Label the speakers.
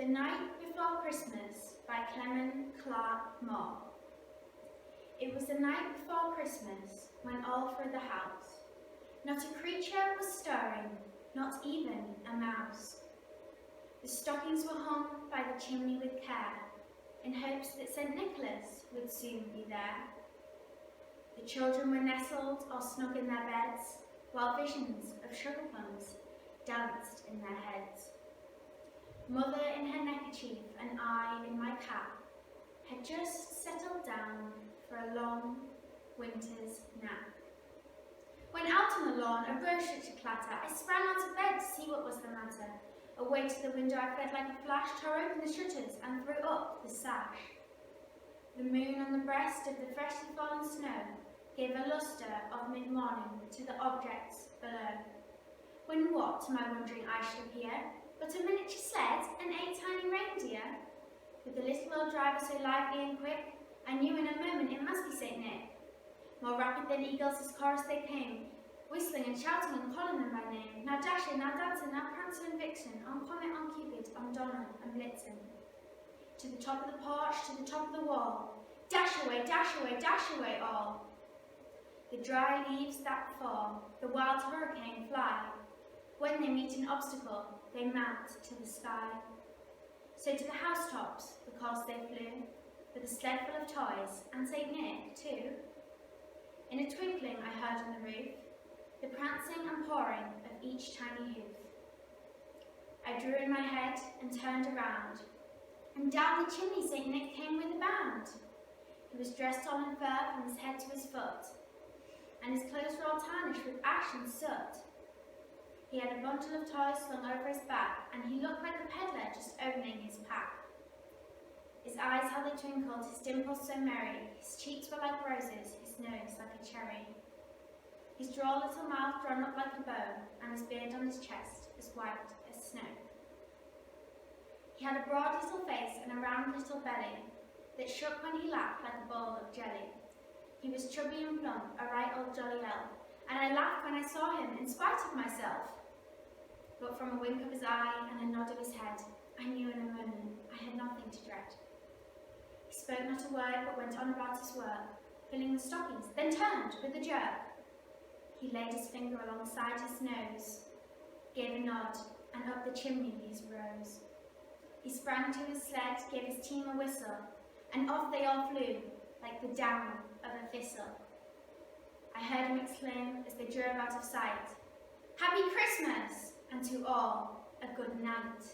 Speaker 1: The Night Before Christmas by Clement Clarke Moore. It was the night before Christmas when all through the house not a creature was stirring, not even a mouse. The stockings were hung by the chimney with care, in hopes that St. Nicholas would soon be there. The children were nestled all snug in their beds, while visions of sugar plums danced in their heads. Mother in her neckerchief and I in my cap had just settled down for a long winter's nap. When out on the lawn a rose shook to clatter, I sprang out of bed to see what was the matter. Away to the window I fled like a flash, tore open the shutters and threw up the sash. The moon on the breast of the freshly fallen snow gave a lustre of mid-morning to the objects below. When what to my wondering eye should appear but a miniature sled and 8 tiny reindeer? With the little old driver so lively and quick, I knew in a moment it must be St. Nick. More rapid than eagles as chorus they came, whistling and shouting and calling them by name. Now Dasher, now Dancer, now Prancer and Vixen, on Comet, on Cupid, on Donner and Blitzen. To the top of the porch, to the top of the wall, dash away, all. The dry leaves that fall, the wild hurricane fly. When they meet an obstacle, they mount to the sky. So to the housetops, because they flew, with a sled full of toys, and St. Nick too. In a twinkling I heard on the roof the prancing and pawing of each tiny hoof. I drew in my head and turned around, and down the chimney St. Nick came with a bound. He was dressed all in fur from his head to his foot, and his clothes were all tarnished with ash and soot. He had a bundle of toys slung over his back, and he looked like a peddler just opening his pack. His eyes how they twinkled, his dimples so merry, his cheeks were like roses, his nose like a cherry. His droll little mouth drawn up like a bow, and his beard on his chest as white as snow. He had a broad little face and a round little belly that shook when he laughed like a bowl of jelly. He was chubby and plump, a right old jolly elf, and I laughed when I saw him in spite of myself. But from a wink of his eye and a nod of his head, I knew in a moment I had nothing to dread. He spoke not a word, but went on about his work, filling the stockings, then turned with a jerk. He laid his finger alongside his nose, gave a nod, and up the chimney these rose. He sprang to his sled, gave his team a whistle, and off they all flew, like the down of a thistle. I heard him exclaim as they drove out of sight, "Happy Christmas!" and to all a good night.